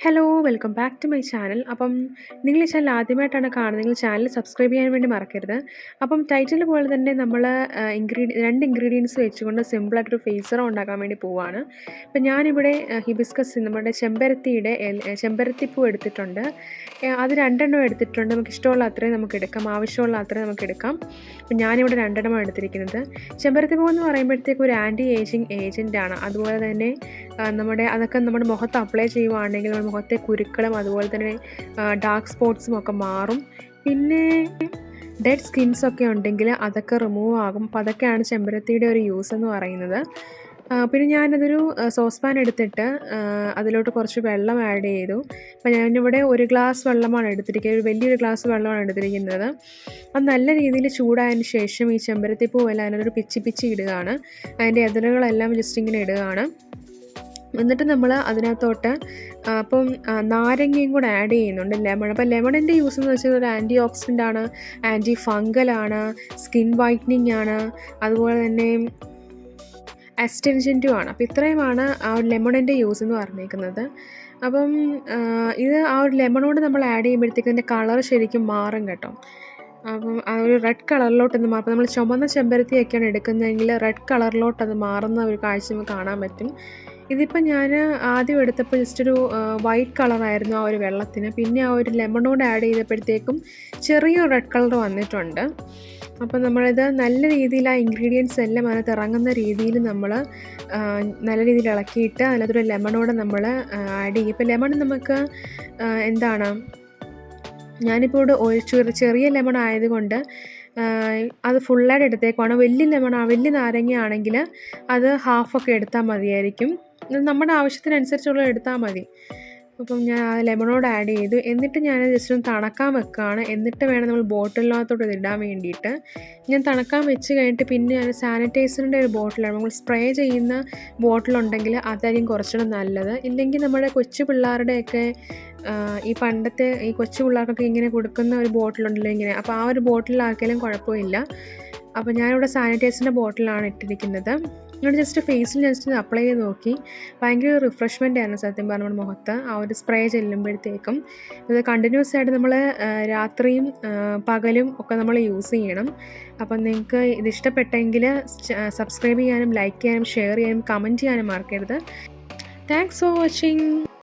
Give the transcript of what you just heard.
Hello welcome back to my channel. അപ്പം നിങ്ങൾ ഈ ചാനൽ ആദ്യമായിട്ടാണ് കാണുന്നതെങ്കിൽ ചാനൽ സബ്സ്ക്രൈബ് ചെയ്യാൻ വേണ്ടി മറക്കരുത്. അപ്പം ടൈറ്റിൽ പോലെ തന്നെ നമ്മൾ രണ്ട് ഇൻഗ്രീഡിയൻസ് വെച്ചുകൊണ്ട് സിമ്പിളായിട്ടൊരു ഫേസ് സിറം ഉണ്ടാക്കാൻ വേണ്ടി പോവുകയാണ്. അപ്പം ഞാനിവിടെ ഹിബിസ്കസ് നമ്മുടെ ചെമ്പരത്തിപ്പൂ എടുത്തിട്ടുണ്ട്. അത് രണ്ടെണ്ണം എടുത്തിട്ടുണ്ട്. നമുക്ക് ഇഷ്ടമുള്ള അത്രയും നമുക്ക് എടുക്കാം, ആവശ്യമുള്ള അത്രയും നമുക്ക് എടുക്കാം. അപ്പം ഞാനിവിടെ രണ്ടെണ്ണമാണ് എടുത്തിരിക്കുന്നത്. ചെമ്പരത്തിപ്പൂ എന്ന് പറയുമ്പോഴത്തേക്കും ഒരു ആൻറ്റി ഏജിങ് ഏജൻറ്റാണ്. അതുപോലെ തന്നെ അതൊക്കെ നമ്മുടെ മുഖത്ത് അപ്ലൈ ചെയ്യുവാണെങ്കിൽ നമ്മുടെ മുഖത്തെ കുരുക്കളും അതുപോലെ തന്നെ ഡാർക്ക് സ്പോട്ട്സും ഒക്കെ മാറും. പിന്നെ ഡെഡ് സ്കിൻസൊക്കെ ഉണ്ടെങ്കിൽ അതൊക്കെ റിമൂവ് ആകും. അപ്പോൾ അതൊക്കെയാണ് ചെമ്പരത്തിയുടെ ഒരു യൂസ് എന്ന് പറയുന്നത്. പിന്നെ ഞാനതൊരു സോസ് പാൻ എടുത്തിട്ട് അതിലോട്ട് കുറച്ച് വെള്ളം ആഡ് ചെയ്തു. അപ്പോൾ ഞാനിവിടെ ഒരു ഗ്ലാസ് വെള്ളമാണ് എടുത്തിരിക്കുന്നത്, ഒരു വലിയൊരു ഗ്ലാസ് വെള്ളമാണ് എടുത്തിരിക്കുന്നത്. അത് നല്ല രീതിയിൽ ചൂടായതിന് ശേഷം ഈ ചെമ്പരത്തിപ്പൂവെല്ലാം അതിനൊരു പിച്ചി ഇടുകയാണ്. അതിൻ്റെ എതിരുകളെല്ലാം ജസ്റ്റ് ഇങ്ങനെ ഇടുകയാണ്. എന്നിട്ട് നമ്മൾ അതിനകത്തോട്ട് അപ്പം നാരങ്ങയും കൂടെ ആഡ് ചെയ്യുന്നുണ്ട്, ലെമൺ. അപ്പോൾ ലെമണിൻ്റെ യൂസ് എന്ന് വെച്ചാൽ ഒരു ആൻറ്റി ഓക്സിഡൻ്റ് ആണ്, ആൻറ്റി ഫംഗലാണ്, സ്കിൻ വൈറ്റനിങ് ആണ്, അതുപോലെ തന്നെ അസ്റ്റൻജൻറ്റും ആണ്. അപ്പോൾ ഇത്രയുമാണ് ആ ഒരു ലെമണിൻ്റെ യൂസ് എന്ന് പറഞ്ഞേക്കുന്നത്. അപ്പം ഇത് ആ ഒരു ലെമണോട് നമ്മൾ ആഡ് ചെയ്യുമ്പോഴത്തേക്കും അതിൻ്റെ കളർ ശരിക്കും മാറും കേട്ടോ. അപ്പം ആ ഒരു റെഡ് കളറിലോട്ടൊന്ന് മാറും. നമ്മൾ ചുമന്ന ചെമ്പരത്തിയൊക്കെയാണ് എടുക്കുന്നതെങ്കിൽ റെഡ് കളറിലോട്ടത് മാറുന്ന ഒരു കാഴ്ച നമുക്ക് കാണാൻ പറ്റും. ഇതിപ്പോൾ ഞാൻ ആദ്യം എടുത്തപ്പോൾ ജസ്റ്റ് ഒരു വൈറ്റ് കളറായിരുന്നു ആ ഒരു വെള്ളത്തിന്. പിന്നെ ആ ഒരു ലെമണോട് ആഡ് ചെയ്തപ്പോഴത്തേക്കും ചെറിയൊരു റെഡ് കളർ വന്നിട്ടുണ്ട്. അപ്പോൾ നമ്മളിത് നല്ല രീതിയിൽ ആ ഇൻഗ്രീഡിയൻസ് എല്ലാം അതിനകത്ത് ഇറങ്ങുന്ന രീതിയിൽ നമ്മൾ നല്ല രീതിയിൽ ഇളക്കിയിട്ട് അതിനകത്തൊരു ലെമണോടെ നമ്മൾ ആഡ് ചെയ്യും. ഇപ്പോൾ ലെമൺ നമുക്ക് എന്താണ്, ഞാനിപ്പോൾ ഇവിടെ ഒരു ചെറിയ ലെമൺ ആയതുകൊണ്ട് അത് ഫുള്ളായിട്ട് എടുത്തേക്കുവാണ്. വലിയ നാരങ്ങയാണെങ്കിൽ അത് ഹാഫൊക്കെ എടുത്താൽ മതിയായിരിക്കും. നമ്മുടെ ആവശ്യത്തിനനുസരിച്ചുള്ള എടുത്താൽ മതി. അപ്പം ഞാൻ ആ ലെമണോട് ആഡ് ചെയ്തു. എന്നിട്ട് ഞാൻ ജസ്റ്റ് ഒന്ന് തണുക്കാൻ വെക്കുകയാണ്. എന്നിട്ട് വേണം നമ്മൾ ബോട്ടിലിനകത്തോട്ട് ഇത് ഇടാൻ വേണ്ടിയിട്ട്. ഞാൻ തണുക്കാൻ വെച്ച് കഴിഞ്ഞിട്ട് പിന്നെ ഞാൻ സാനിറ്റൈസറിൻ്റെ ഒരു ബോട്ടിലാണ്, നമ്മൾ സ്പ്രേ ചെയ്യുന്ന ബോട്ടിലുണ്ടെങ്കിൽ അതായിരിക്കും കുറച്ചുകൂടെ നല്ലത്. ഇല്ലെങ്കിൽ നമ്മുടെ കൊച്ചു പിള്ളേരുടെയൊക്കെ ഈ പണ്ടത്തെ ഈ കൊച്ചു പിള്ളേർക്കൊക്കെ ഇങ്ങനെ കൊടുക്കുന്ന ഒരു ബോട്ടിലുണ്ടല്ലോ ഇങ്ങനെ, അപ്പോൾ ആ ഒരു ബോട്ടിലാക്കിയാലും കുഴപ്പമില്ല. അപ്പോൾ ഞാനിവിടെ സാനിറ്റൈസറിൻ്റെ ബോട്ടിലാണ് ഇട്ടിരിക്കുന്നത്. എന്നിട്ട് ജസ്റ്റ് ഫേസിൽ ജസ്റ്റ് അപ്ലൈ ചെയ്ത് നോക്കി. ഭയങ്കര റിഫ്രഷ്മെൻ്റ് ആയിരുന്നു സത്യം പറഞ്ഞ നമ്മുടെ മുഖത്ത് ആ ഒരു സ്പ്രേ ചെല്ലുമ്പോഴത്തേക്കും. ഇത് കണ്ടിന്യൂസ് ആയിട്ട് നമ്മൾ രാത്രിയും പകലും ഒക്കെ നമ്മൾ യൂസ് ചെയ്യണം. അപ്പം നിങ്ങൾക്ക് ഇത് ഇഷ്ടപ്പെട്ടെങ്കിൽ സബ്സ്ക്രൈബ് ചെയ്യാനും ലൈക്ക് ചെയ്യാനും ഷെയർ ചെയ്യാനും കമൻറ്റ് ചെയ്യാനും മറക്കരുത്. Thanks for watching.